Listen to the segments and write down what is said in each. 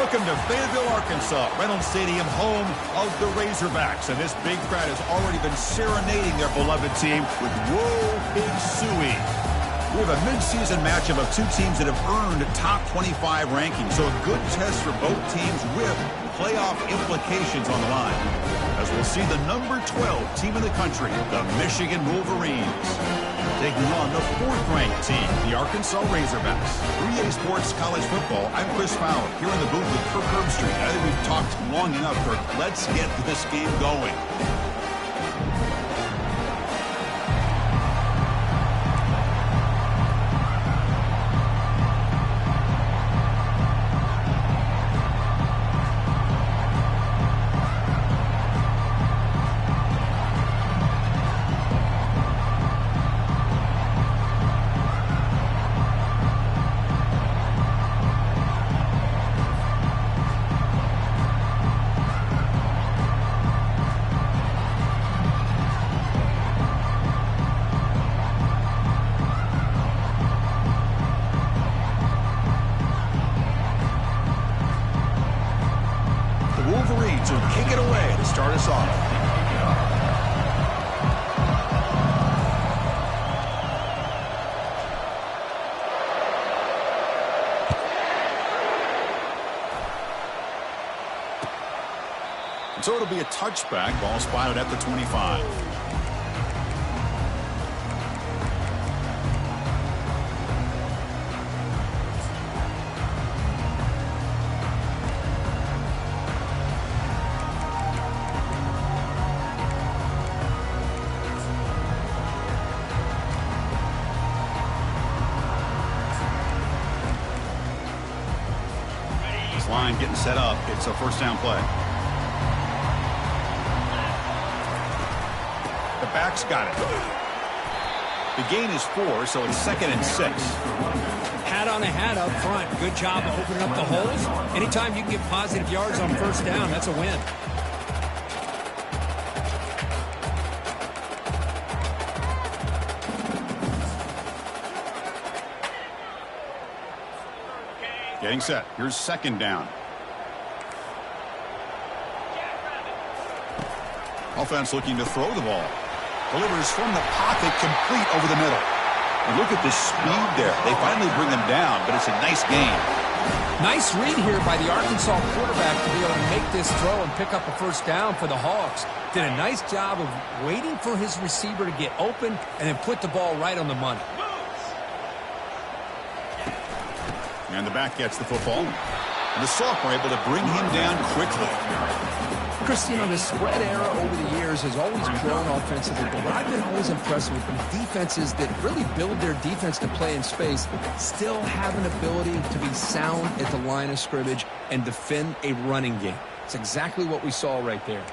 Welcome to Fayetteville, Arkansas, Reynolds Stadium, home of the Razorbacks. And this big crowd has already been serenading their beloved team with Whoa Big Suey. We have a mid-season matchup of two teams that have earned top 25 rankings, so a good test for both teams with playoff implications on the line. As we'll see the number 12 team in the country, the Michigan Wolverines, taking on the fourth-ranked team, the Arkansas Razorbacks. 3A Sports College Football, I'm Chris Fowler, here in the booth with Kirk Herbstreit. I think we've talked long enough, Kirk. Let's get this game going. Wolverines will kick it away to start us off. And so it'll be a touchback. Ball spotted at the 25. Line getting set up. It's a first down play. The back's got it. The gain is 4, so it's 2nd and 6. Hat on a hat up front. Good job of opening up the holes. Anytime you can get positive yards on first down, that's a win. Getting set. Here's 2nd down. Offense looking to throw the ball. Delivers from the pocket, complete over the middle. And look at the speed there. They finally bring them down, but it's a nice gain. Nice read here by the Arkansas quarterback to be able to make this throw and pick up a first down for the Hogs. Did a nice job of waiting for his receiver to get open and then put the ball right on the money. And the back gets the football. And the sophomore able to bring him down quickly. Chris, you know, the spread era over the years has always grown offensively, but what I've been always impressed with is defenses that really build their defense to play in space still have an ability to be sound at the line of scrimmage and defend a running game. It's exactly what we saw right there.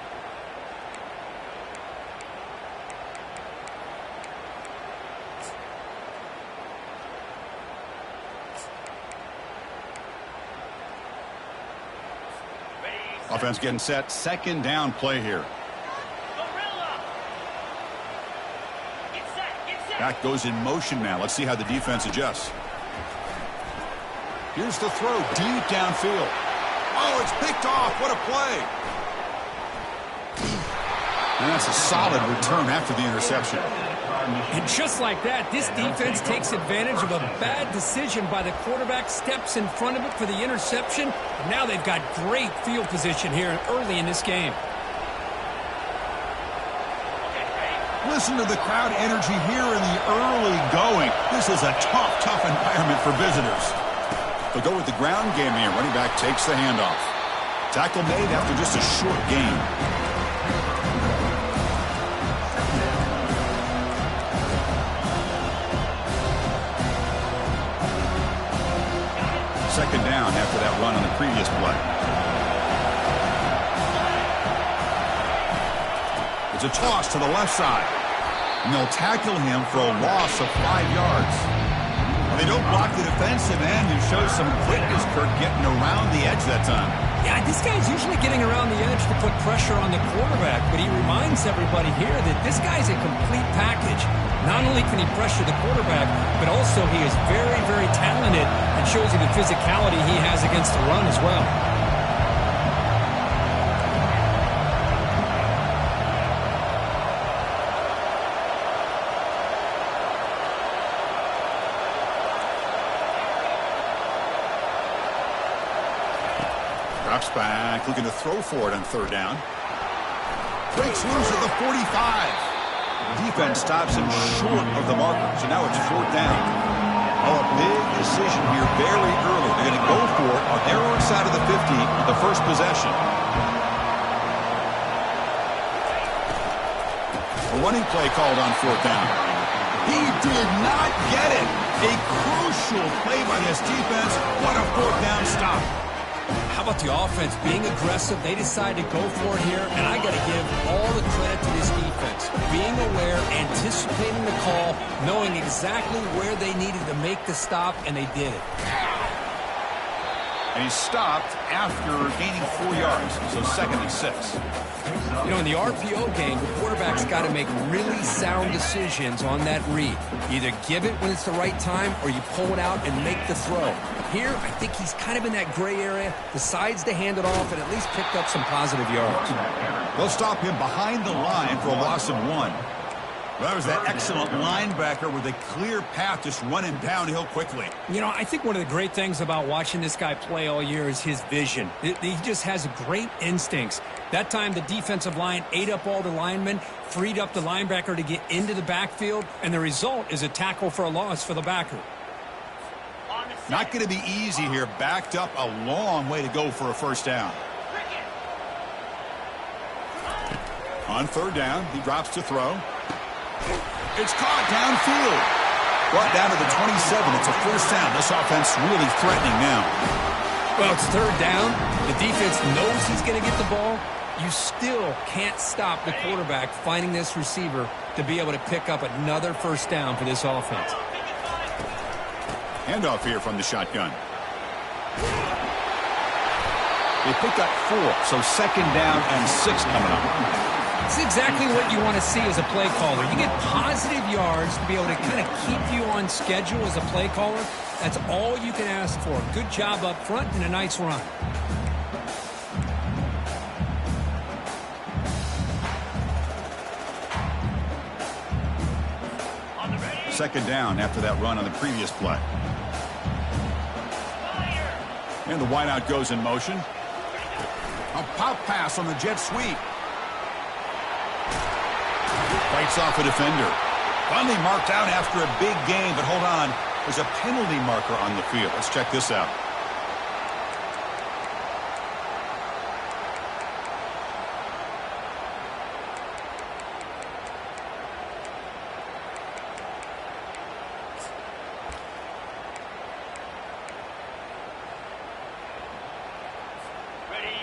Offense getting set. 2nd down play here. Back goes in motion now. Let's see how the defense adjusts. Here's the throw deep downfield. Oh, it's picked off. What a play. And that's a solid return after the interception. And just like that, this defense takes advantage of a bad decision by the quarterback, steps in front of it for the interception. And now they've got great field position here early in this game. Listen to the crowd energy here in the early going. This is a tough environment for visitors. They'll go with the ground game here. Running back takes the handoff. Tackle made after just a short gain. Second down after that run on the previous play. It's a toss to the left side. And they'll tackle him for a loss of 5 yards. And they don't block the defensive end, who shows some quickness, Kirk, getting around the edge that time. Yeah, this guy's usually getting around the edge to put pressure on the quarterback, but he reminds everybody here that this guy's a complete package. Not only can he pressure the quarterback, but also he is very, very talented and shows you the physicality he has against the run as well. back, looking to throw for it on third down. Breaks loose at the 45. Defense stops him short of the marker, so now it's fourth down. Oh, a big decision here very early. They're going to go for it on their own side of the 50 on the first possession. A running play called on fourth down. He did not get it. A crucial play by this defense. What a fourth down stop. How about the offense being aggressive? They decide to go for it here, and I got to give all the credit to this defense. Being aware, anticipating the call, knowing exactly where they needed to make the stop, and they did it. And he stopped after gaining 4 yards, so second and 6. You know, in the RPO game, the quarterback's got to make really sound decisions on that read. Either give it when it's the right time or you pull it out and make the throw. Here, I think he's kind of in that gray area, decides to hand it off and at least picked up some positive yards. They'll stop him behind the line for a loss of 1. Well, that was that excellent linebacker with a clear path just running downhill quickly. You know, I think one of the great things about watching this guy play all year is his vision. He just has great instincts. That time, the defensive line ate up all the linemen, freed up the linebacker to get into the backfield, and the result is a tackle for a loss for the backer. Not going to be easy here. Backed up a long way to go for a first down. On third down, he drops to throw. It's caught downfield. Brought down to the 27. It's a first down. This offense really threatening now. Well, it's third down. The defense knows he's going to get the ball. You still can't stop the quarterback finding this receiver to be able to pick up another first down for this offense. Handoff here from the shotgun. They picked up 4, so second down and 6 coming up. It's exactly what you want to see as a play caller. You get positive yards to be able to kind of keep you on schedule as a play caller. That's all you can ask for. Good job up front and a nice run. Second down after that run on the previous play. And the wideout goes in motion. A pop pass on the jet sweep. Fights off a defender. Finally marked out after a big game, but hold on. There's a penalty marker on the field. Let's check this out.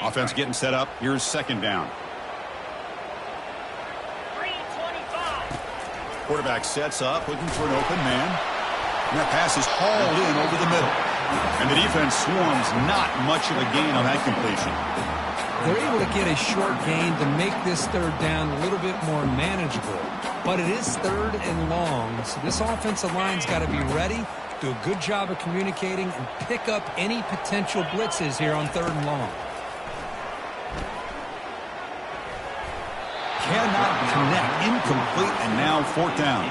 Offense getting set up. Here's second down. Quarterback sets up, looking for an open man. And that pass is hauled in over the middle. And the defense swarms, not much of a gain on that completion. They're able to get a short gain to make this third down a little bit more manageable. But it is third and long, so this offensive line's got to be ready, do a good job of communicating, and pick up any potential blitzes here on third and long. Cannot connect. Incomplete, and now fourth down.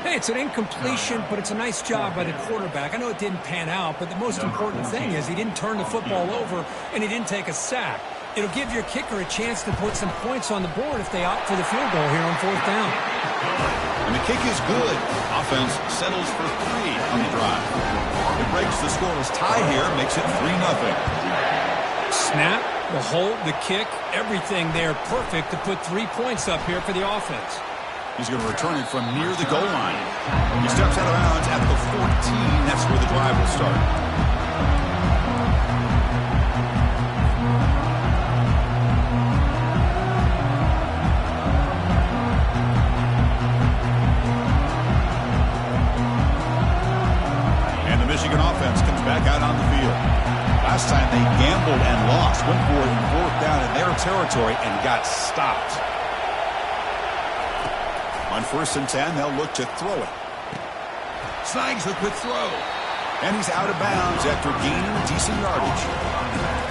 Hey, it's an incompletion, but it's a nice job by the quarterback. I know it didn't pan out, but the most important thing is he didn't turn the football over and he didn't take a sack. It'll give your kicker a chance to put some points on the board if they opt for the field goal here on fourth down. And the kick is good. Offense settles for 3 on the drive. It breaks the scoreless tie here, makes it 3-0. Snap, the hold, the kick, everything there perfect to put 3 points up here for the offense. He's going to return it from near the goal line. He steps out of bounds at the 14. That's where the drive will start. Michigan offense comes back out on the field. Last time they gambled and lost, went for it in fourth down in their territory and got stopped. On 1st and 10, they'll look to throw it. Snags the quick throw. And he's out of bounds after gaining decent yardage.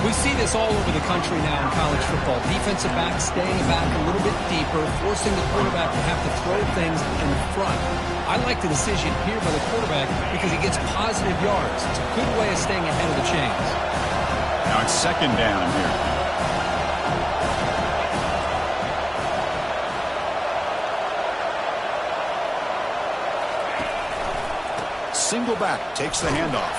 We see this all over the country now in college football. Defensive backs staying back a little bit deeper, forcing the quarterback to have to throw things in front. I like the decision here by the quarterback because he gets positive yards. It's a good way of staying ahead of the chains. Now it's second down here. Single back takes the handoff.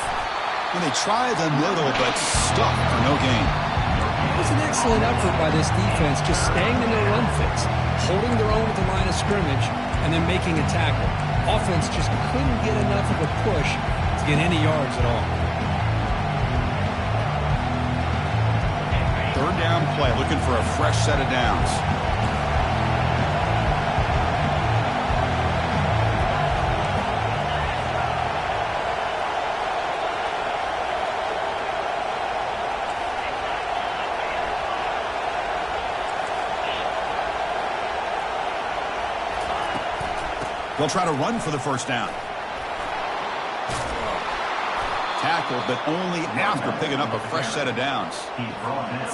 And they try the middle, but stuck for no gain. It was an excellent effort by this defense, just staying in their run fits, holding their own at the line of scrimmage, and then making a tackle. Offense just couldn't get enough of a push to get any yards at all. Third down play, looking for a fresh set of downs. They'll try to run for the first down. Tackled, but only after picking up a fresh set of downs.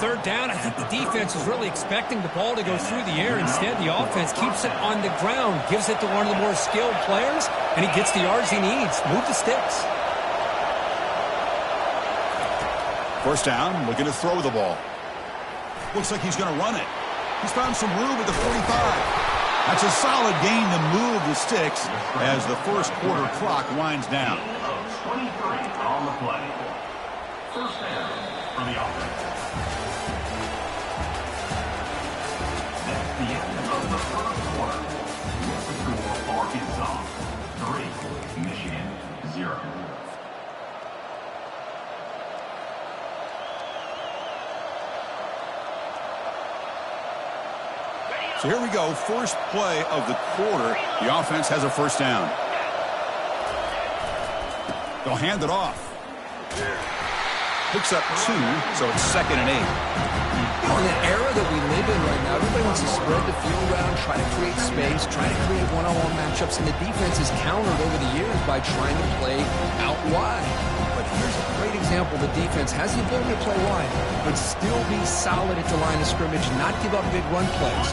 Third down, I think the defense is really expecting the ball to go through the air. Instead, the offense keeps it on the ground, gives it to one of the more skilled players, and he gets the yards he needs. Move the sticks. First down, looking to throw the ball. Looks like he's going to run it. He's found some room at the 45. That's a solid gain to move the sticks as the first quarter clock winds down. 23 on the play. First down for the offense. That's the end of the first quarter. The score, Arkansas 3, Michigan 0. So here we go, first play of the quarter. The offense has a first down. They'll hand it off. Picks up 2, so it's 2nd and 8. In the era that we live in right now, everybody wants to spread the field around, try to create space, try to create one-on-one matchups, and the defense is countered over the years by trying to play out wide. But here's a great example. The defense has the ability to play wide, but still be solid at the line of scrimmage, not give up big run plays.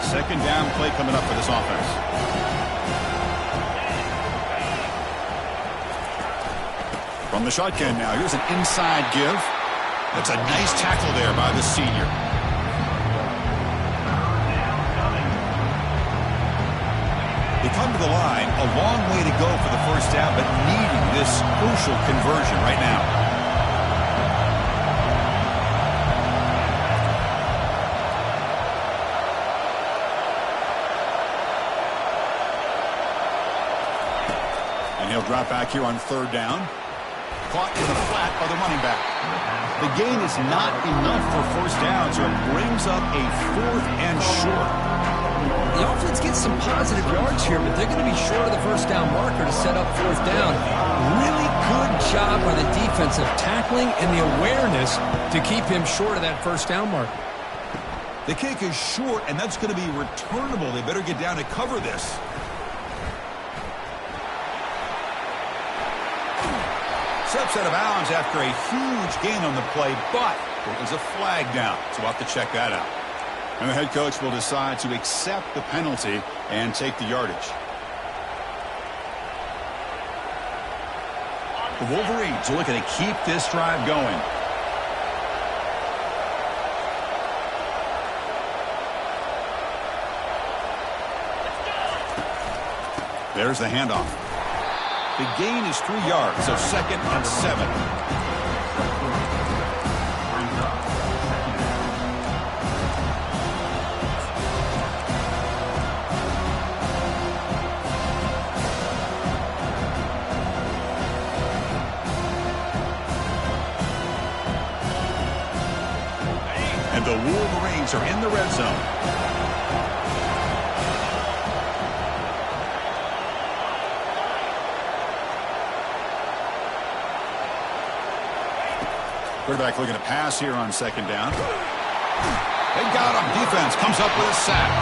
Second down play coming up for this offense. From the shotgun now, here's an inside give. That's a nice tackle there by the senior. They come to the line, a long way to go for the first down, but needing this crucial conversion right now. And he'll drop back here on third down. Caught in the flat by the running back. The gain is not enough for first down, so it brings up a 4th and short. The offense gets some positive yards here, but they're going to be short of the first down marker to set up 4th down. Really good job by the defense of tackling and the awareness to keep him short of that first down marker. The kick is short, and that's going to be returnable. They better get down to cover this. Steps out of bounds after a huge gain on the play, but there is a flag down, so we'll have to check that out. And the head coach will decide to accept the penalty and take the yardage. The Wolverines are looking to keep this drive going. There's the handoff. The gain is 3 yards, so 2nd and 7. And the Wolverines are in the red zone. Quarterback looking to pass here on second down. They got him. Defense comes up with a sack.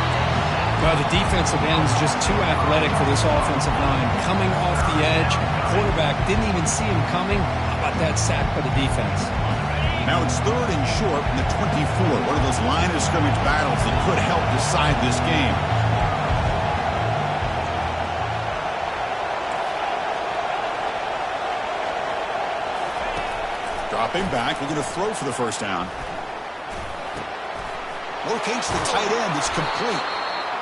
Well, the defensive end's just too athletic for this offensive line. Coming off the edge, quarterback didn't even see him coming. How about that sack by the defense? Now it's 3rd and short from the 24. One of those line of scrimmage battles that could help decide this game. Dropping back, looking to throw for the first down. Locates the tight end. It's complete.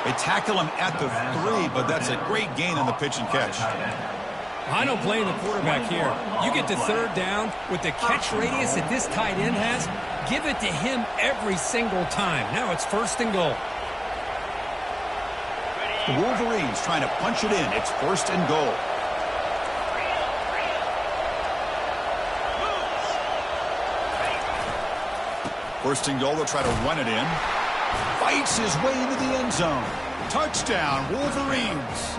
They tackle him at the 3, but that's a great gain on the pitch and catch. I don't blame the quarterback here. You get to third down with the catch radius that this tight end has, give it to him every single time. Now it's 1st and goal. The Wolverines trying to punch it in. It's 1st and goal. First and goal, they'll try to run it in. Fights his way into the end zone. Touchdown, Wolverines.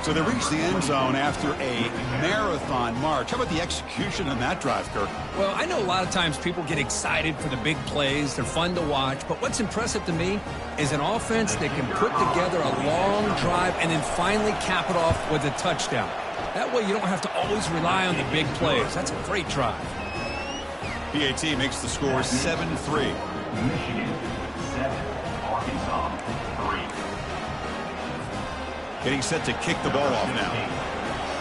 So they reach the end zone after a marathon march. How about the execution on that drive, Kirk? Well, I know a lot of times people get excited for the big plays. They're fun to watch. But what's impressive to me is an offense that can put together a long drive and then finally cap it off with a touchdown. That way you don't have to always rely on the big plays. That's a great drive. PAT makes the score 7-3. Michigan 7, Arkansas 3. Getting set to kick the ball off now.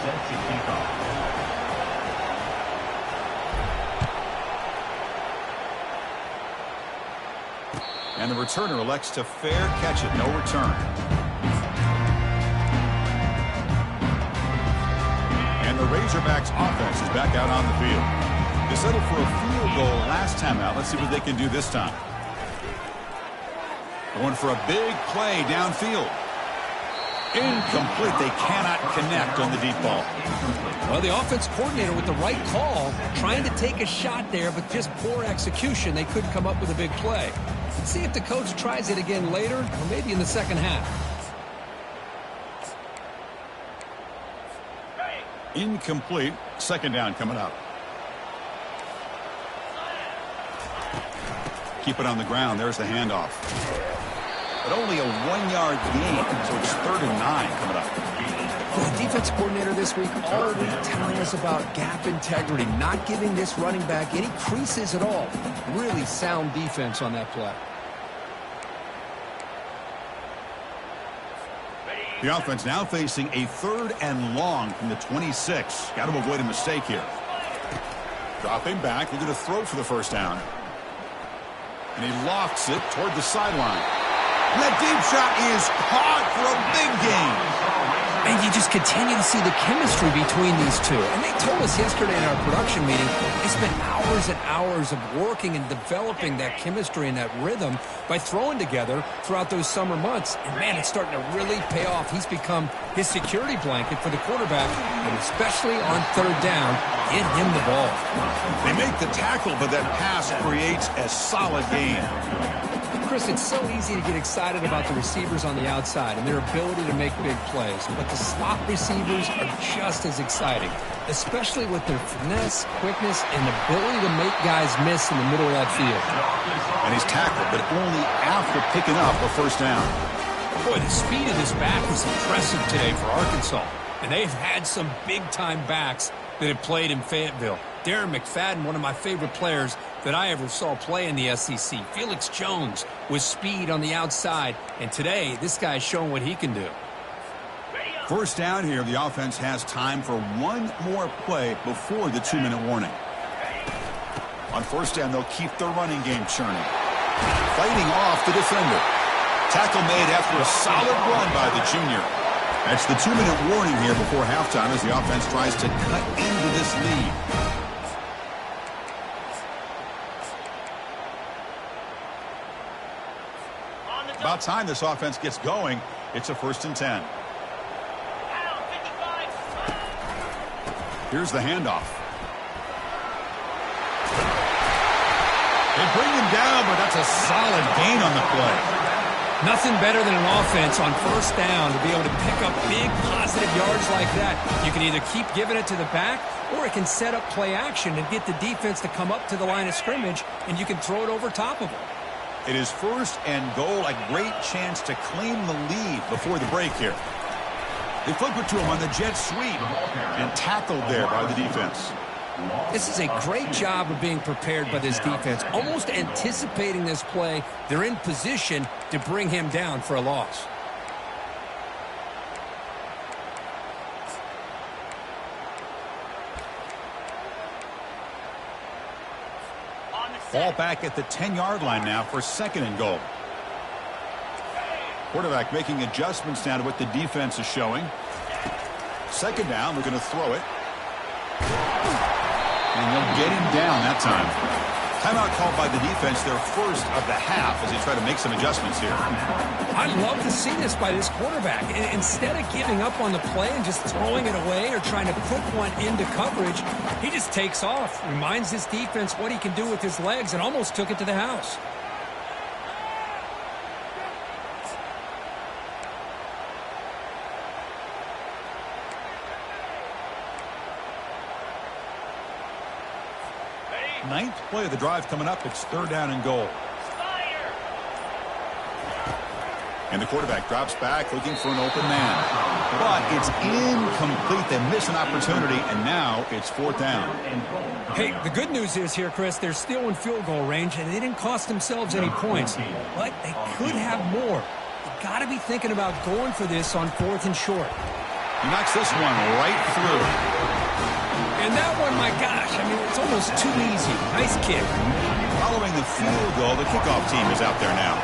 Set to kick off. And the returner elects to fair catch it. No return. And the Razorbacks offense is back out on the field. They settled for a field goal last time out. Let's see what they can do this time. Going for a big play downfield. Incomplete. They cannot connect on the deep ball. Well, the offense coordinator with the right call, trying to take a shot there, but just poor execution. They couldn't come up with a big play. Let's see if the coach tries it again later, or maybe in the second half. Incomplete. Second down coming up. Keep it on the ground. There's the handoff. But only a 1-yard gain, so it's 3rd and 9 coming up. The defense coordinator this week all week telling us about gap integrity, not giving this running back any creases at all. Really sound defense on that play. The offense now facing a 3rd and long from the 26. Got to avoid a mistake here. Dropping back, looking to throw for the first down. And he lofts it toward the sideline. And that deep shot is caught for a big gain. And you just continue to see the chemistry between these two. And they told us yesterday in our production meeting, they spent hours and hours of working and developing that chemistry and that rhythm by throwing together throughout those summer months. And, man, it's starting to really pay off. He's become his security blanket for the quarterback, and especially on 3rd down, get him the ball. They make the tackle, but that pass creates a solid gain. Chris, it's so easy to get excited about the receivers on the outside and their ability to make big plays, but the slot receivers are just as exciting, especially with their finesse, quickness, and ability to make guys miss in the middle of that field. And he's tackled, but only after picking up a first down. Boy, the speed of this back is impressive today for Arkansas, and they've had some big-time backs that have played in Fayetteville. Darren McFadden, one of my favorite players that I ever saw play in the SEC. Felix Jones with speed on the outside. And today, this guy's showing what he can do. First down here, the offense has time for one more play before the 2-minute warning. On first down, they'll keep the running game churning. Fighting off the defender. Tackle made after a solid run by the junior. That's the 2-minute warning here before halftime as the offense tries to cut into this lead. About time this offense gets going. It's a 1st and 10. Here's the handoff. They bring him down, but that's a solid gain on the play. Nothing better than an offense on first down to be able to pick up big positive yards like that. You can either keep giving it to the back, or it can set up play action and get the defense to come up to the line of scrimmage, and you can throw it over top of them. It is 1st and goal, a great chance to claim the lead before the break here. They flip it to him on the jet sweep and tackled there by the defense. This is a great job of being prepared by this defense, almost anticipating this play. They're in position to bring him down for a loss. Ball back at the 10-yard line now for 2nd and goal. Quarterback making adjustments now to what the defense is showing. 2nd down, we're going to throw it. And they'll get him down that time. Timeout called by the defense, their first of the half, as they try to make some adjustments here. I'd love to see this by this quarterback. Instead of giving up on the play and just throwing it away or trying to put one into coverage, he just takes off, reminds his defense what he can do with his legs, and almost took it to the house. Ninth play of the drive coming up. It's 3rd down and goal. And the quarterback drops back looking for an open man. But it's incomplete. They miss an opportunity, and now it's 4th down. Hey, the good news is here, Chris, they're still in field goal range, and they didn't cost themselves any points. But they could have more. You've got to be thinking about going for this on 4th and short. He knocks this one right through. And that one, my gosh, I mean, it's almost too easy. Nice kick. Following the field goal, the kickoff team is out there now.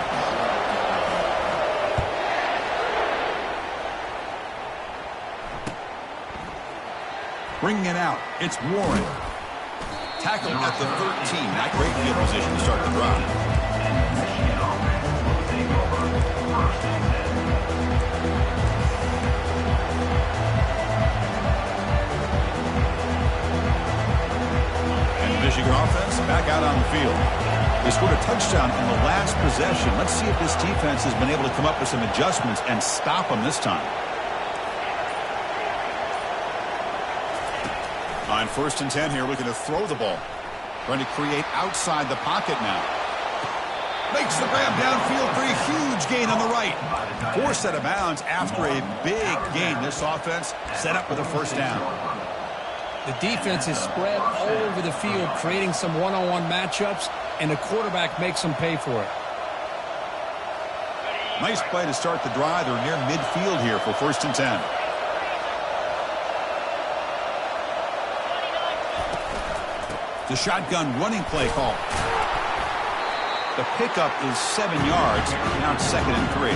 Bringing it out, it's Warren. Tackled at the 13. Not great field position to start the drive. Michigan offense back out on the field. They scored a touchdown on the last possession. Let's see if this defense has been able to come up with some adjustments and stop them this time. On 1st and 10 here, looking to throw the ball. Trying to create outside the pocket now. Makes the grab downfield for a huge gain on the right. Forced out of bounds after a big gain. This offense set up with a 1st down. The defense is spread all over the field, creating some one-on-one matchups, and the quarterback makes them pay for it. Nice play to start the drive. They're near midfield here for 1st and 10. The shotgun running play call. The pickup is 7 yards. Now it's 2nd and 3.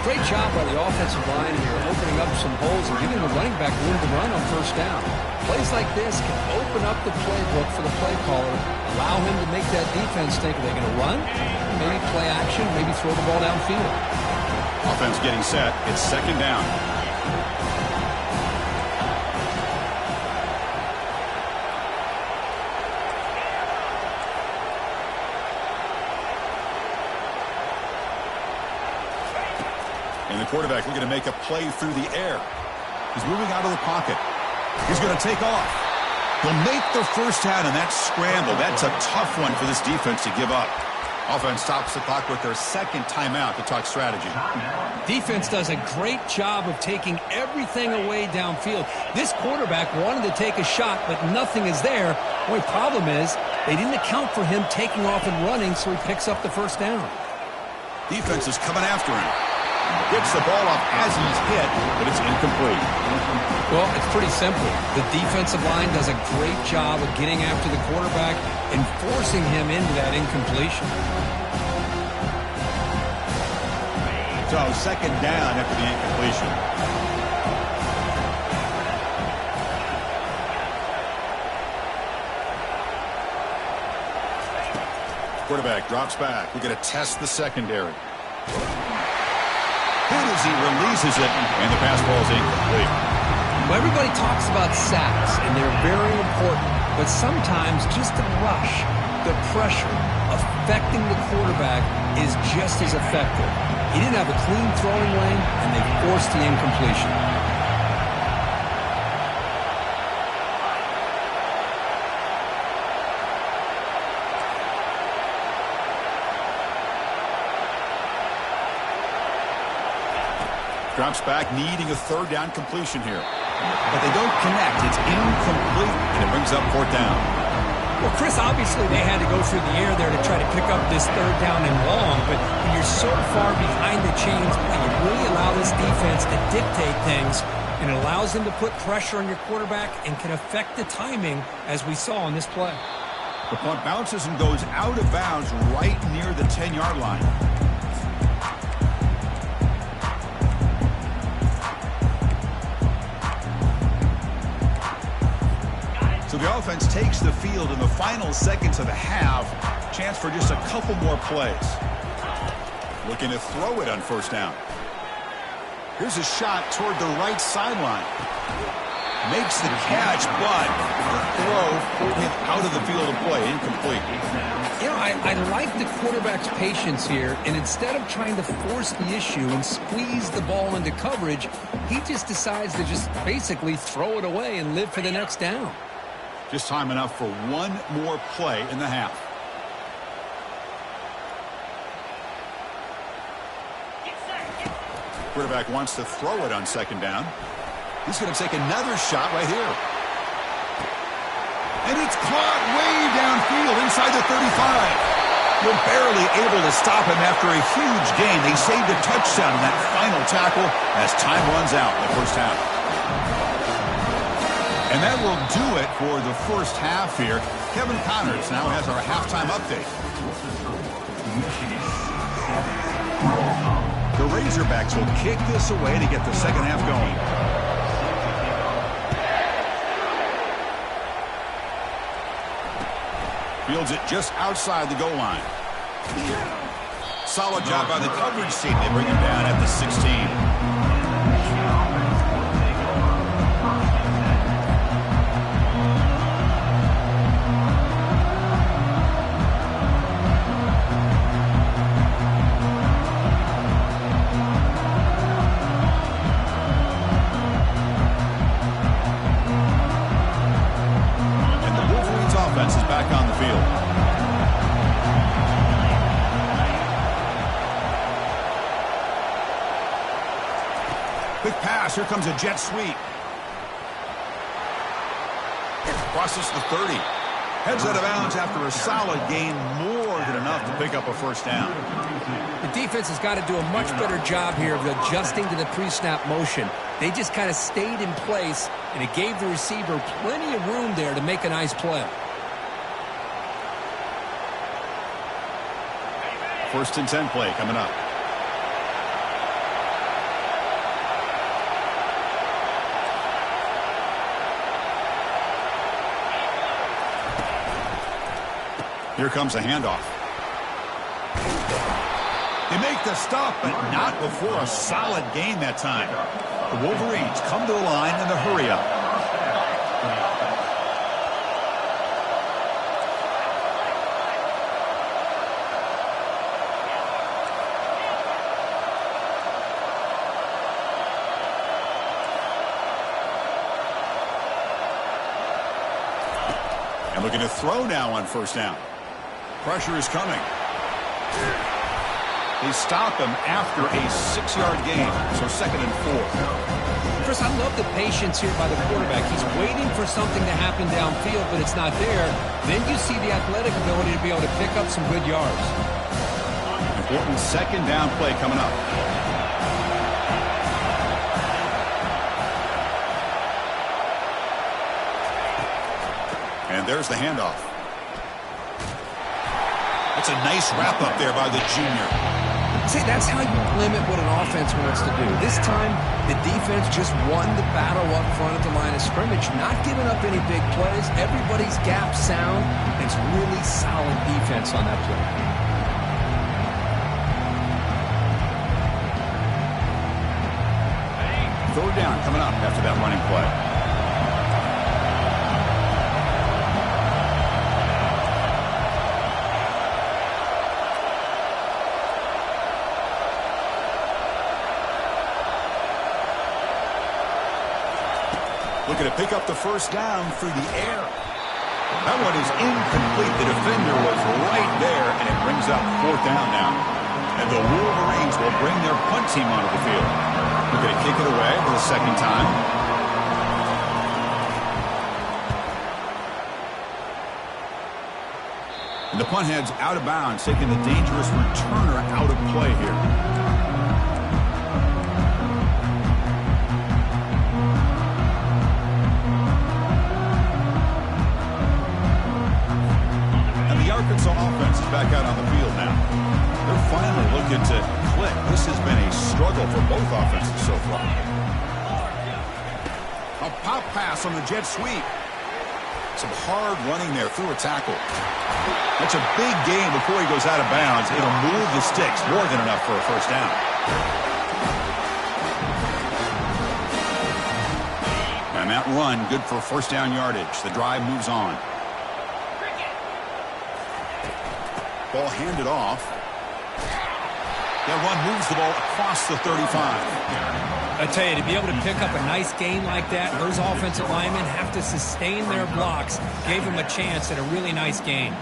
Great job by the offensive line here, opening up some holes and giving the running back room to run on 1st down. Plays like this can open up the playbook for the play caller, allow him to make that defense think, are they going to run? Maybe play action, maybe throw the ball downfield. Offense getting set. It's 2nd down. And the quarterback looking to make a play through the air. He's moving out of the pocket. He's going to take off. He'll make the 1st down, and that scramble. That's a tough one for this defense to give up. Offense stops the clock with their 2nd timeout to talk strategy. Defense does a great job of taking everything away downfield. This quarterback wanted to take a shot, but nothing is there. The only problem is they didn't account for him taking off and running, so he picks up the 1st down. Defense is coming after him. Gets the ball off as he's hit, but it's incomplete. Well, it's pretty simple. The defensive line does a great job of getting after the quarterback and forcing him into that incompletion. So 2nd down after the incompletion. Quarterback drops back. We're going to test the secondary. As he releases it, and the pass ball is incomplete. Well, everybody talks about sacks, and they're very important. But sometimes just the rush, the pressure, affecting the quarterback is just as effective. He didn't have a clean throwing lane, and they forced the incompletion. Drops back, needing a 3rd down completion here. But they don't connect. It's incomplete, and it brings up 4th down. Well, Chris, obviously they had to go through the air there to try to pick up this 3rd down and long, but when you're so far behind the chains, you really allow this defense to dictate things, and it allows them to put pressure on your quarterback and can affect the timing, as we saw on this play. The punt bounces and goes out of bounds right near the 10-yard line. So the offense takes the field in the final seconds of the half. Chance for just a couple more plays. Looking to throw it on first down. Here's a shot toward the right sideline. Makes the catch, but the throw pulled him out of the field of play. Incomplete. You know, I like the quarterback's patience here, and instead of trying to force the issue and squeeze the ball into coverage, he just decides to just basically throw it away and live for the next down. Just time enough for one more play in the half. Quarterback wants to throw it on second down. He's going to take another shot right here. And it's caught way downfield inside the 35. They're barely able to stop him after a huge gain. They saved a touchdown in that final tackle as time runs out in the first half. And that will do it for the first half here. Kevin Connors now has our halftime update. The Razorbacks will kick this away to get the second half going. Fields it just outside the goal line. Solid job by the coverage team. They bring him down at the 16. Offense is back on the field. Quick pass. Here comes a jet sweep. Crosses the 30. Heads out of bounds after a solid gain, more than enough to pick up a first down. The defense has got to do a much better job here of adjusting to the pre-snap motion. They just kind of stayed in place, and it gave the receiver plenty of room there to make a nice play. First and 10 play coming up. Here comes a handoff. They make the stop, but not before a solid gain that time. The Wolverines come to the line in the hurry up. And looking to throw now on first down. Pressure is coming. They stop him after a 6-yard gain, so second and 4. Chris, I love the patience here by the quarterback. He's waiting for something to happen downfield, but it's not there. Then you see the athletic ability to be able to pick up some good yards. Important second down play coming up. And there's the handoff. That's a nice wrap-up there by the junior. See, that's how you limit what an offense wants to do. This time, the defense just won the battle up front at the line of scrimmage, not giving up any big plays. Everybody's gap sound. It's really solid defense on that play. Third down coming up after that running play. Looking to pick up the first down through the air. That one is incomplete. The defender was right there, and it brings up fourth down now. And the Wolverines will bring their punt team onto the field. Looking to kick it away for the second time. And the punt heads out of bounds, taking the dangerous returner out of play here. offenses so far. A pop pass on the jet sweep. Some hard running there through a tackle. That's a big gain before he goes out of bounds. It'll move the sticks, more than enough for a first down. And that run, good for first down yardage. The drive moves on. Ball handed off. That run moves the ball across the 35. I tell you, to be able to pick up a nice gain like that, those offensive linemen have to sustain their blocks. Gave him a chance at a really nice gain.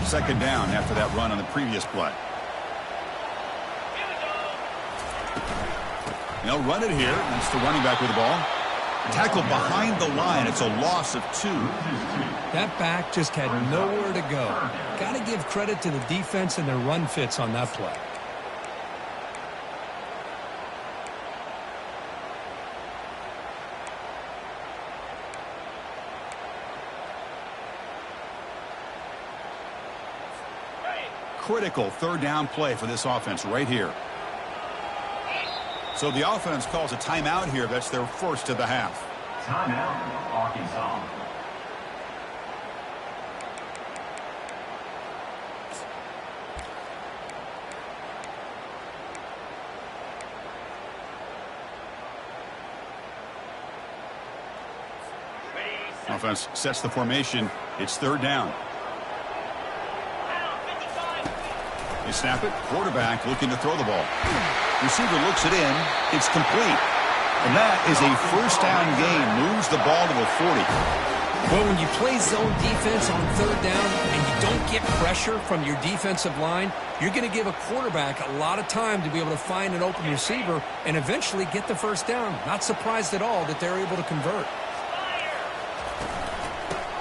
Second down after that run on the previous play. They'll run it here. That's the running back with the ball. Tackle behind the line. It's a loss of 2. That back just had nowhere to go. Got to give credit to the defense and their run fits on that play. Critical third down play for this offense right here. So the offense calls a timeout here. That's their first of the half. Timeout, Arkansas. Offense sets the formation. It's third down. They snap it. Quarterback looking to throw the ball. Receiver looks it in. It's complete. And that is a first down gain. Moves the ball to the 40. Well, when you play zone defense on third down and you don't get pressure from your defensive line, you're going to give a quarterback a lot of time to be able to find an open receiver and eventually get the first down. Not surprised at all that they're able to convert.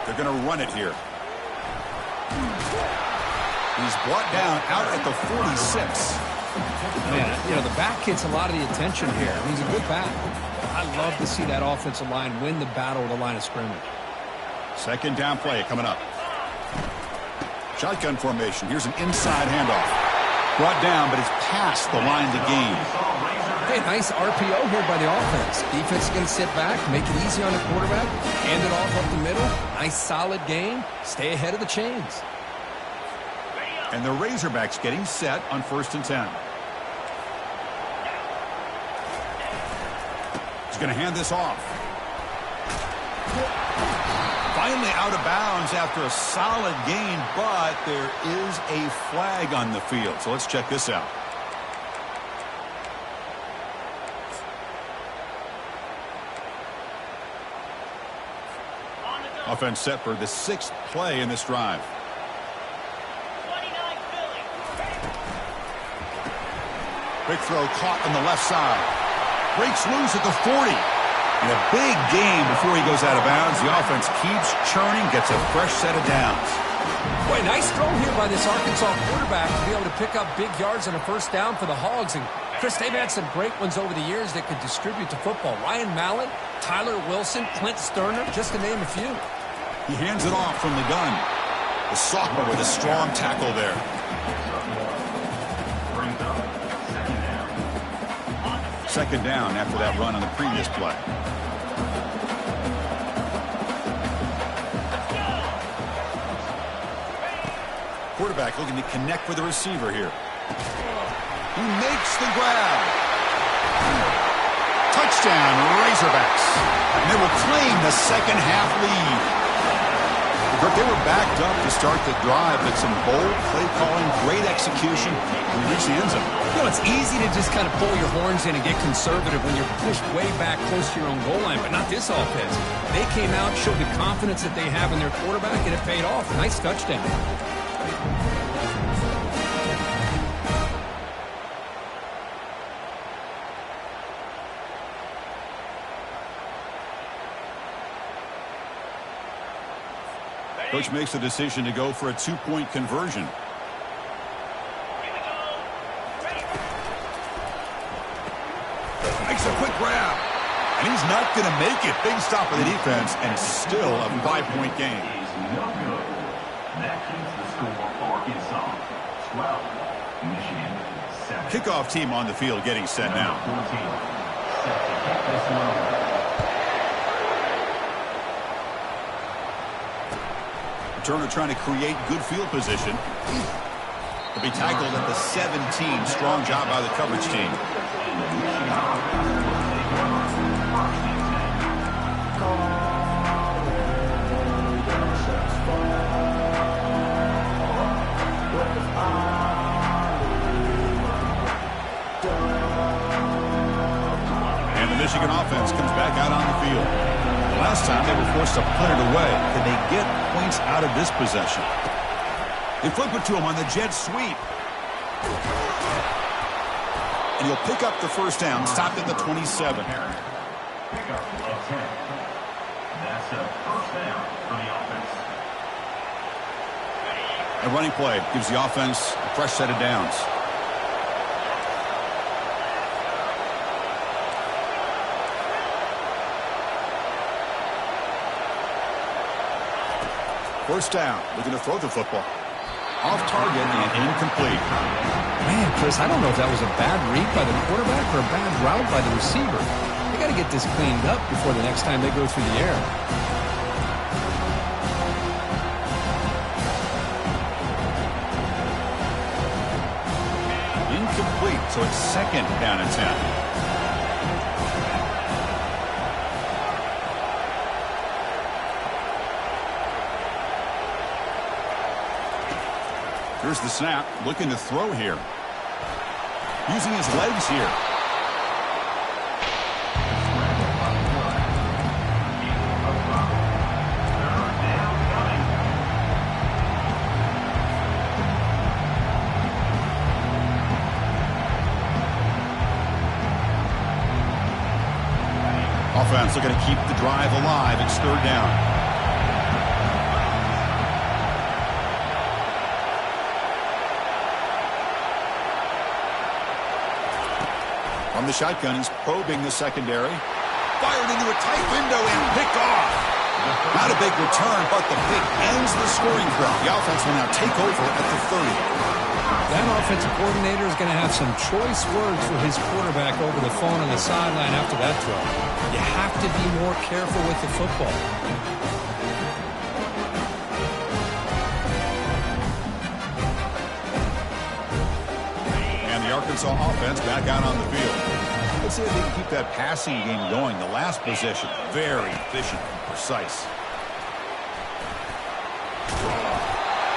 They're going to run it here. He's brought down out at the 46. Man, you know, the back gets a lot of the attention here. He's a good back. I love to see that offensive line win the battle at the line of scrimmage. Second down play coming up. Shotgun formation. Here's an inside handoff. Brought down, but it's past the line to gain. Hey, nice RPO here by the offense. Defense is going to sit back, make it easy on the quarterback, hand it off up the middle. Nice solid gain. Stay ahead of the chains. And the Razorbacks getting set on 1st and 10. He's going to hand this off. Finally out of bounds after a solid gain, but there is a flag on the field. So let's check this out. Offense set for the 6th play in this drive. Quick throw caught on the left side. Breaks loose at the 40. And a big gain before he goes out of bounds. The offense keeps churning, gets a fresh set of downs. Boy, nice throw here by this Arkansas quarterback to be able to pick up big yards on a first down for the Hogs. And, Chris, they've had some great ones over the years that could distribute the football. Ryan Mallett, Tyler Wilson, Clint Sterner, just to name a few. He hands it off from the gun. The sophomore with a strong tackle there. Second down after that run on the previous play. Quarterback looking to connect with the receiver here. He makes the grab. Touchdown, Razorbacks. And they will claim the second half lead. They were backed up to start the drive, but some bold play calling, great execution, and reach the end zone. You know, it's easy to just kind of pull your horns in and get conservative when you're pushed way back close to your own goal line, but not this offense. They came out, showed the confidence that they have in their quarterback, and it paid off. Nice touchdown. Coach makes the decision to go for a 2-point conversion. Makes a quick grab. And he's not going to make it. Big stop of the defense and still a 5-point game. 12. Michigan 7. Kickoff team on the field getting set now. 14. Set to kick this one over. Turner trying to create good field position. He'll be tackled at the 17. Strong job by the coverage team. And the Michigan offense comes back out on the field. The last time they were forced to put it away. Can they get points out of this possession? They flip it to him on the jet sweep. And he'll pick up the first down, stopped at the 27. Pickup of 10. That's a first down for the offense. A running play gives the offense a fresh set of downs. First down, looking to throw the football. Off target and incomplete. Man, Chris, I don't know if that was a bad read by the quarterback or a bad route by the receiver. They got to get this cleaned up before the next time they go through the air. Incomplete, so it's second down and 10. Here's the snap, looking to throw here. Using his legs here. Offense looking to keep the drive alive. It's third down. From the shotgun, he's probing the secondary. Fired into a tight window and picked off. Not a big return, but the pick ends the scoring drive. The offense will now take over at the 30. That offensive coordinator is going to have some choice words for his quarterback over the phone on the sideline after that throw. You have to be more careful with the football. And the Arkansas offense back out on the field. Let's see if they can keep that passing game going. The last possession, very efficient and precise.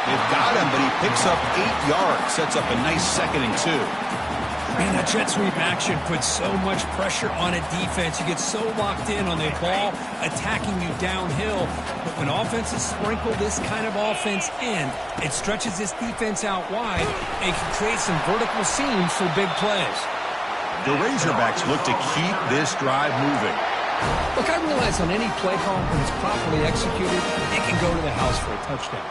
They've got him, but he picks up 8 yards, sets up a nice 2nd and 2. Man, that jet sweep action puts so much pressure on a defense. You get so locked in on the ball attacking you downhill. But when offenses sprinkle this kind of offense in, it stretches this defense out wide and can create some vertical seams for big plays. The Razorbacks look to keep this drive moving. Look, I realize on any play call, when it's properly executed, it can go to the house for a touchdown.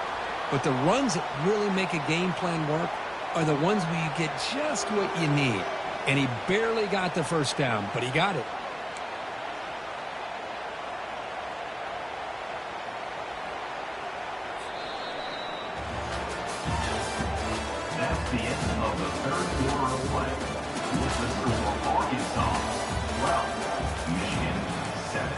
But the runs that really make a game plan work are the ones where you get just what you need. And he barely got the first down, but he got it. That's the end of the third quarter of play. With the score, Arkansas 12, Michigan 7.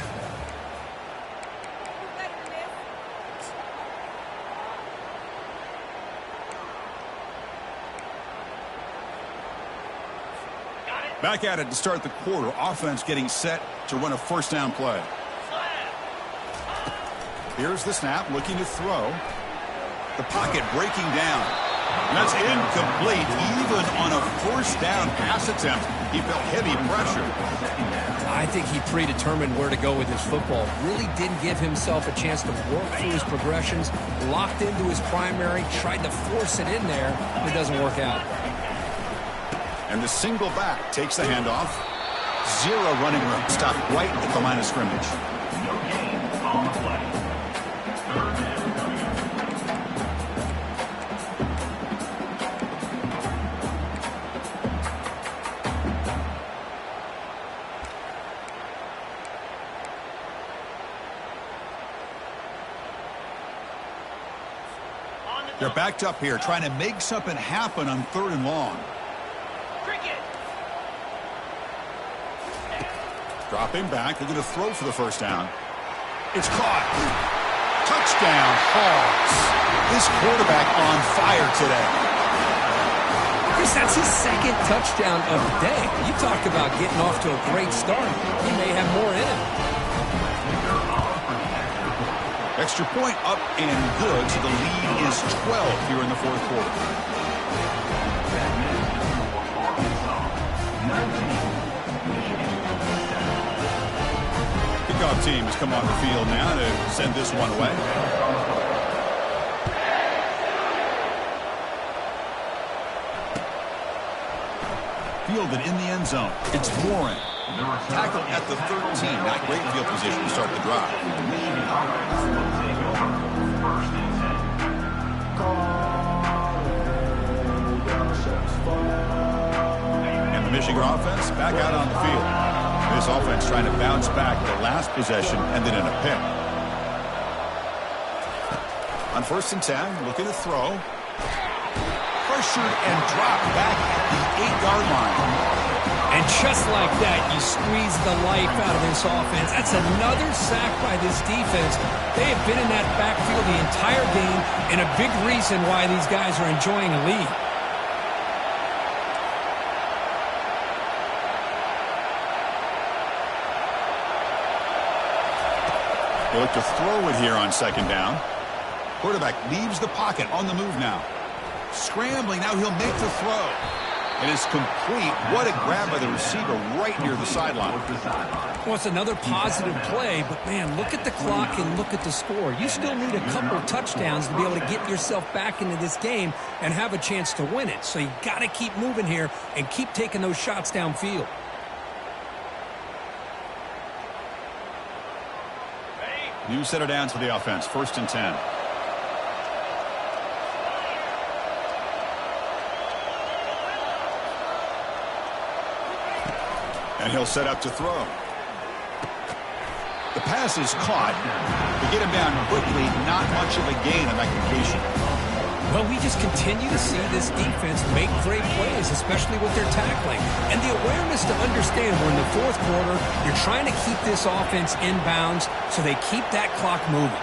Back at it to start the quarter. Offense getting set to run a first down play. Here's the snap, looking to throw. The pocket breaking down. And that's incomplete. Even on a first down pass attempt, he felt heavy pressure. I think he predetermined where to go with his football. Really didn't give himself a chance to work through his progressions. Locked into his primary, tried to force it in there, but it doesn't work out. And the single back takes the handoff. 0 running room. Stopped right at the line of scrimmage. No gain on the play. Third down. On the They're backed up here, trying to make something happen on 3rd and long. Dropping back, they're going to throw for the first down. It's caught. Touchdown, Hawks. This quarterback on fire today. Chris, that's his 2nd touchdown of the day. You talked about getting off to a great start. He may have more in him. Extra point up and good, so the lead is 12 here in the 4th quarter. Kickoff team has come on the field now to send this one away. Fielded in the end zone. It's Warren. Tackled at the 13. Not great field position to start the drive. And the Michigan offense back out on the field. This offense trying to bounce back the last possession and then in a pick. On 1st and 10, looking to throw. Pressured and dropped back at the 8-yard line. And just like that, you squeeze the life out of this offense. That's another sack by this defense. They have been in that backfield the entire game, and a big reason why these guys are enjoying a lead. They look to throw it here on 2nd down. Quarterback leaves the pocket on the move now. Scrambling, now he'll make the throw. It is complete. What a grab by the receiver right near the sideline. Well, it's another positive play, but, man, look at the clock and look at the score. You still need a couple touchdowns to be able to get yourself back into this game and have a chance to win it. So you got to keep moving here and keep taking those shots downfield. New set of downs for the offense. 1st and 10. And he'll set up to throw. The pass is caught. To get him down quickly, not much of a gain on that completion. Well, we just continue to see this defense make great plays, especially with their tackling. And the awareness to understand we're in the 4th quarter, you're trying to keep this offense in bounds so they keep that clock moving.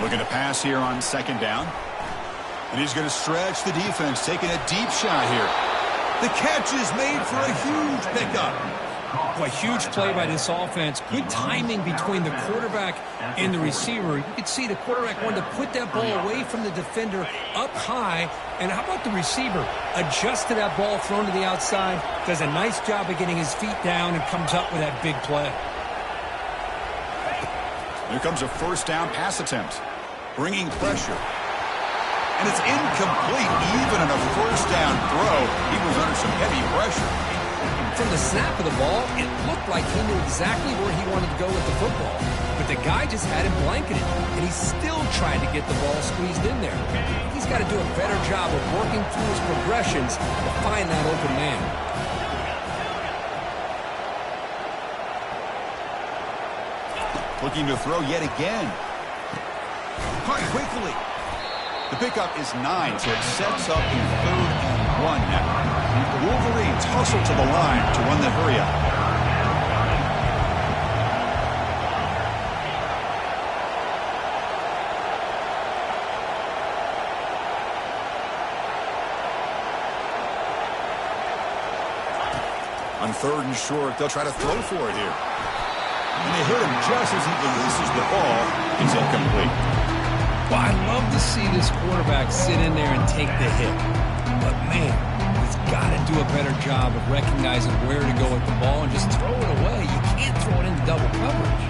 Looking to pass here on 2nd down. And he's going to stretch the defense, taking a deep shot here. The catch is made for a huge pickup. A huge play by this offense. Good timing between the quarterback and the receiver. You could see the quarterback wanted to put that ball away from the defender up high. And how about the receiver? Adjusted that ball, thrown to the outside. Does a nice job of getting his feet down and comes up with that big play. Here comes a 1st down pass attempt. Bringing pressure. And it's incomplete. Even on a 1st down throw, he was under some heavy pressure. From the snap of the ball, it looked like he knew exactly where he wanted to go with the football. But the guy just had him blanketed, and he still tried to get the ball squeezed in there. He's got to do a better job of working through his progressions to find that open man. Looking to throw yet again. Caught quickly. The pickup is 9, so it sets up a 3rd and 1 now. The Wolverines hustle to the line to run the hurry up. On 3rd and short, they'll try to throw for it here. And they hit him just as he releases the ball. It's incomplete. Well, I love to see this quarterback sit in there and take the hit. But, man, he's got to do a better job of recognizing where to go with the ball and just throw it away. You can't throw it into double coverage.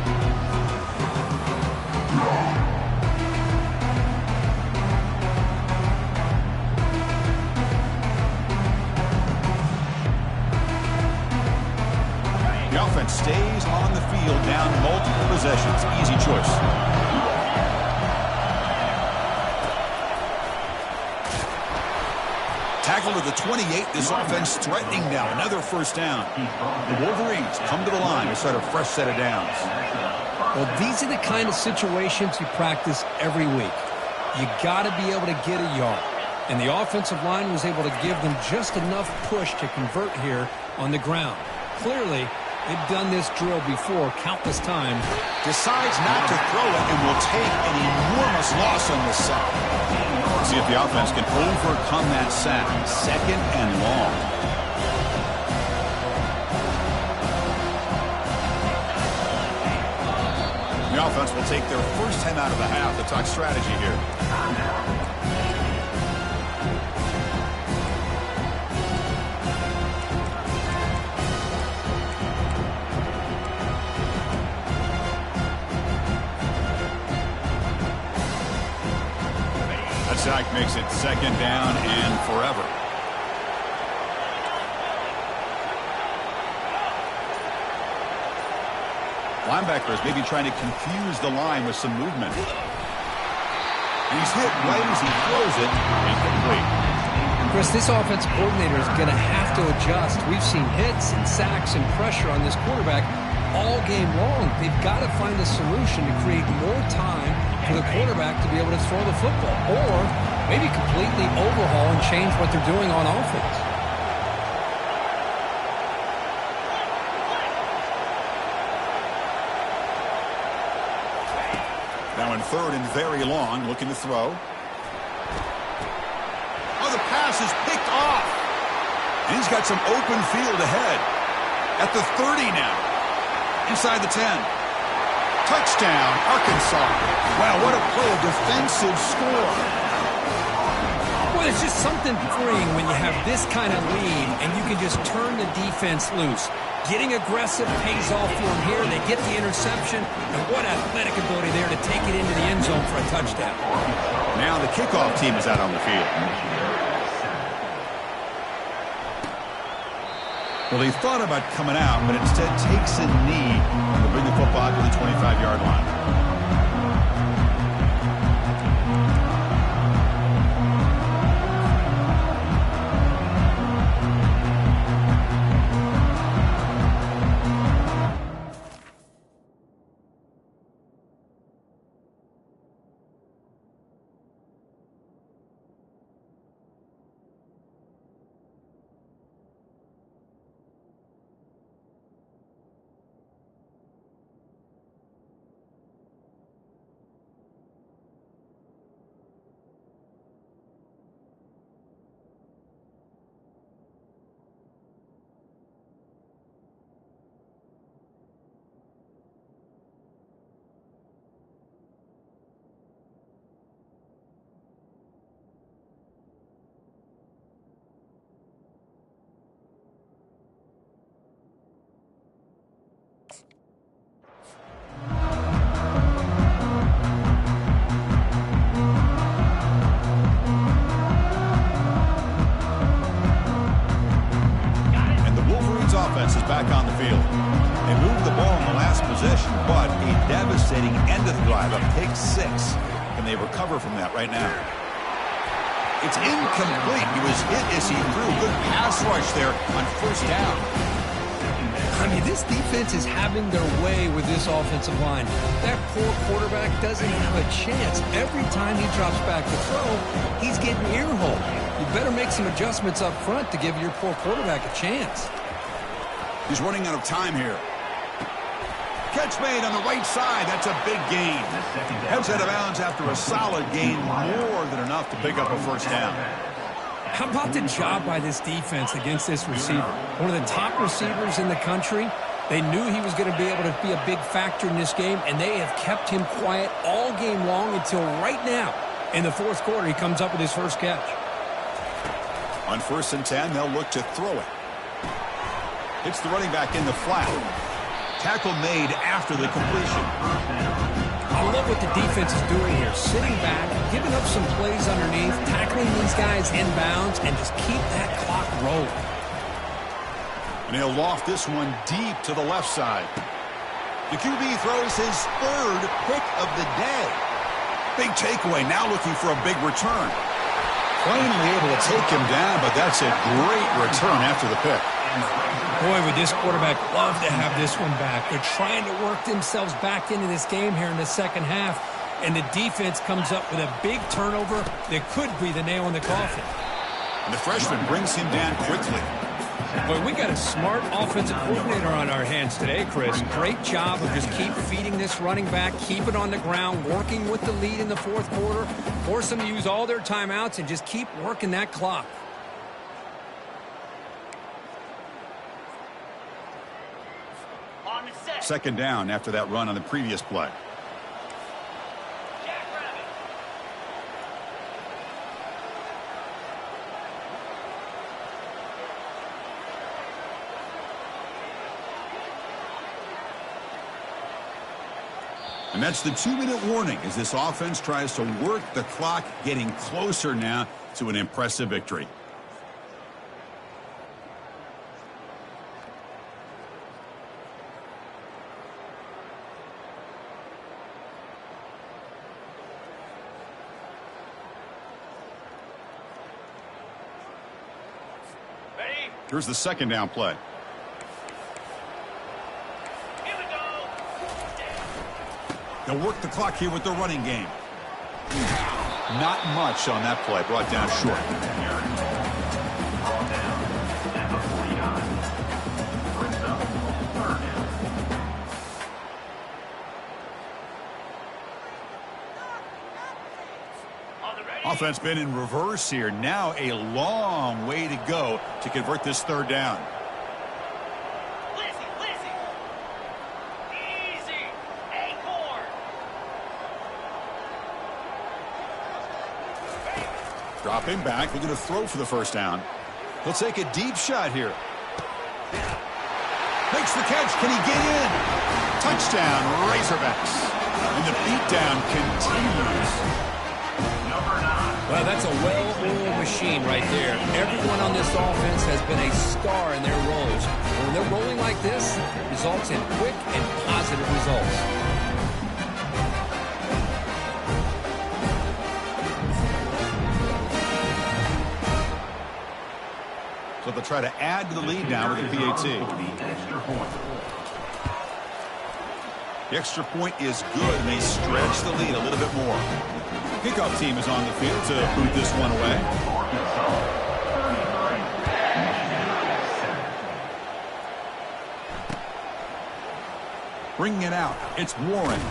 The offense stays on the field down multiple possessions. Easy choice. Tackle to the 28. This offense threatening now. Another 1st down. The Wolverines come to the line to start a fresh set of downs. Well, these are the kind of situations you practice every week. You got to be able to get a yard. And the offensive line was able to give them just enough push to convert here on the ground. Clearly, they've done this drill before countless times. Decides not to throw it and will take an enormous loss on this sack. See if the offense can overcome that sack. 2nd and long. The offense will take their first 10 out of the half. The talk strategy here. That sack makes it 2nd down and forever. Linebackers maybe trying to confuse the line with some movement. He's hit right as he throws it. Incomplete. Chris, this offensive coordinator is going to have to adjust. We've seen hits and sacks and pressure on this quarterback all game long. They've got to find a solution to create more time for the quarterback to be able to throw the football, or maybe completely overhaul and change what they're doing on offense. Now in 3rd and very long, looking to throw. Oh, the pass is picked off. And he's got some open field ahead. At the 30 now. Inside the 10. Touchdown, Arkansas. Wow, what a play, a defensive score. Well, it's just something freeing when you have this kind of lead and you can just turn the defense loose. Getting aggressive pays off for them here. They get the interception, and what athletic ability there to take it into the end zone for a touchdown. Now the kickoff team is out on the field. Well, he thought about coming out, but instead takes a knee to bring the football to the 25-yard line. Is back on the field. They moved the ball in the last possession, but a devastating end of the drive, a pick 6. And they recover from that right now. It's incomplete. He was hit as he threw. Good pass rush there on 1st down. I mean, this defense is having their way with this offensive line. That poor quarterback doesn't have a chance. Every time he drops back to throw, he's getting ear-holed. You better make some adjustments up front to give your poor quarterback a chance. He's running out of time here. Catch made on the right side. That's a big gain. Heads out of bounds after a solid gain, more than enough to pick up a 1st down. How about the job by this defense against this receiver? One of the top receivers in the country. They knew he was going to be able to be a big factor in this game, and they have kept him quiet all game long until right now. In the 4th quarter, he comes up with his first catch. On 1st and 10, they'll look to throw it. Hits the running back in the flat. Tackle made after the completion. I love what the defense is doing here. Sitting back, giving up some plays underneath, tackling these guys inbounds, and just keep that clock rolling. And he'll loft this one deep to the left side. The QB throws his 3rd pick of the day. Big takeaway, now looking for a big return. Finally able to take him down, but that's a great return after the pick. Boy, would this quarterback love to have this one back. They're trying to work themselves back into this game here in the second half, and the defense comes up with a big turnover that could be the nail in the coffin. And the freshman brings him down quickly. Boy, we got a smart offensive coordinator on our hands today, Chris. Great job of just keep feeding this running back, keep it on the ground, working with the lead in the fourth quarter, force them to use all their timeouts, and just keep working that clock. Second down after that run on the previous play. And that's the 2-minute warning as this offense tries to work the clock, getting closer now to an impressive victory. Here's the second down play. They'll work the clock here with the running game. Not much on that play. Brought down short. Offense been in reverse here. Now a long way to go to convert this third down. Dropping back, looking to throw for the first down. He'll take a deep shot here. Makes the catch. Can he get in? Touchdown, Razorbacks. And the beatdown continues. Well, that's a well-oiled machine right there. Everyone on this offense has been a star in their roles. When they're rolling like this, it results in quick and positive results. So they'll try to add to the lead now with the PAT. The extra point is good, and they stretch the lead a little bit more. Kickoff team is on the field to boot this one away. Bringing it out, it's Warren.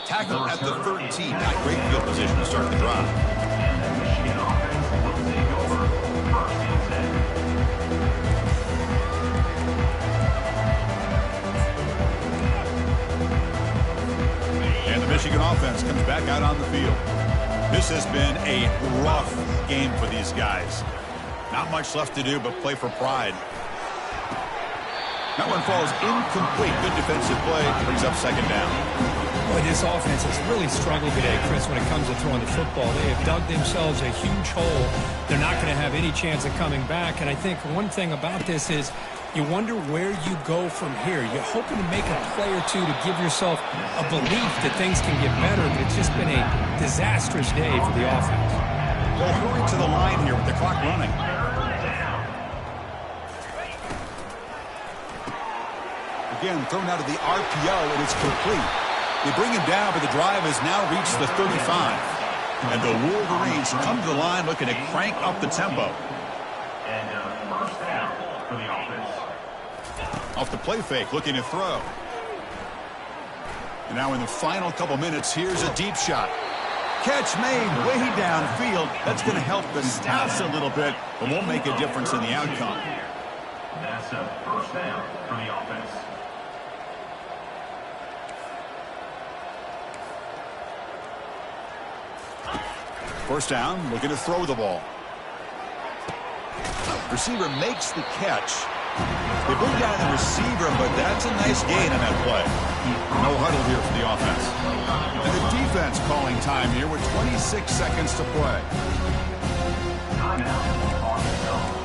Tackle at the 13. Not great field position to start the drive. Michigan offense comes back out on the field. This has been a rough game for these guys. Not much left to do but play for pride. That one falls incomplete. Good defensive play. Brings up second down. Boy, this offense has really struggled today, Chris, when it comes to throwing the football. They have dug themselves a huge hole. They're not going to have any chance of coming back. And I think one thing about this is you wonder where you go from here. You're hoping to make a play or two to give yourself a belief that things can get better, but it's just been a disastrous day for the offense. They'll hurry to the line here with the clock running. Again, thrown out of the RPO, and it's complete. They bring him down, but the drive has now reached the 35. And the Wolverines come to the line looking to crank up the tempo. And first down for the offense. Off the play fake, looking to throw. And now in the final couple minutes, here's a deep shot. Catch made way downfield. That's going to help the stats a little bit, but won't make a difference in the outcome. That's a first down for the offense. First down, looking to throw the ball. Receiver makes the catch. They bring down the receiver, but that's a nice gain on that play. No huddle here for the offense. And the defense calling time here with 26 seconds to play. Timeout on the zone.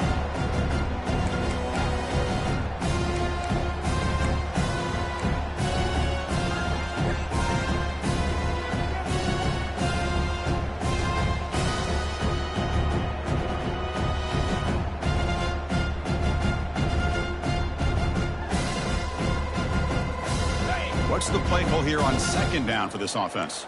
What's the play call here on second down for this offense?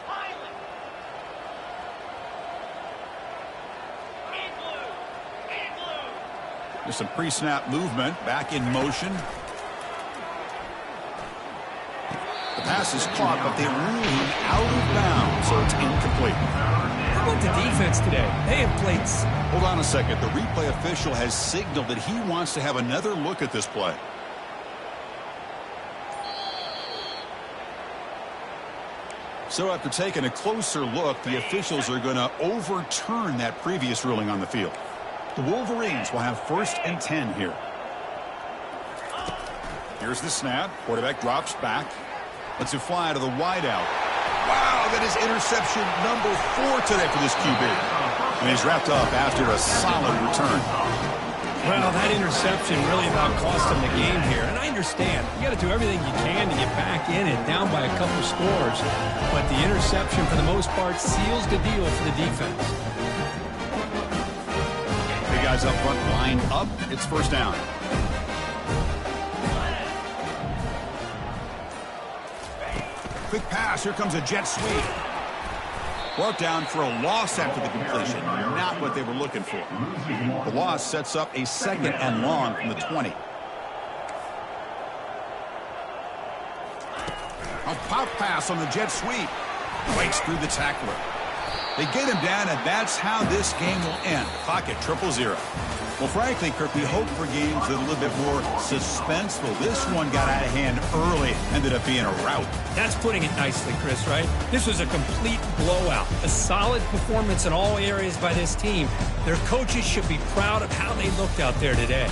There's some pre-snap movement, back in motion. The pass is caught, but they rule him out of bounds, so it's incomplete. How about the defense today? They have played. Hold on a second. The replay official has signaled that he wants to have another look at this play. So after taking a closer look, the officials are going to overturn that previous ruling on the field. The Wolverines will have 1st and 10 here. Here's the snap. Quarterback drops back. Lets it fly to the wideout. Wow, that is interception number 4 today for this QB. And he's wrapped up after a solid return. Well, that interception really about cost him the game here. And I understand. You got to do everything you can to get back in it, down by a couple scores. But the interception, for the most part, seals the deal for the defense. Big guys up front, line up. It's 1st down. Quick pass. Here comes a jet sweep. Brought down for a loss after the completion. Not what they were looking for. The loss sets up a 2nd and long from the 20. A pop pass on the jet sweep. Breaks through the tackler. They get him down, and that's how this game will end. Clock at 0-0. Well, frankly, Kirk, we hope for games that are a little bit more suspenseful. This one got out of hand early, ended up being a rout. That's putting it nicely, Chris, right? This was a complete blowout. A solid performance in all areas by this team. Their coaches should be proud of how they looked out there today.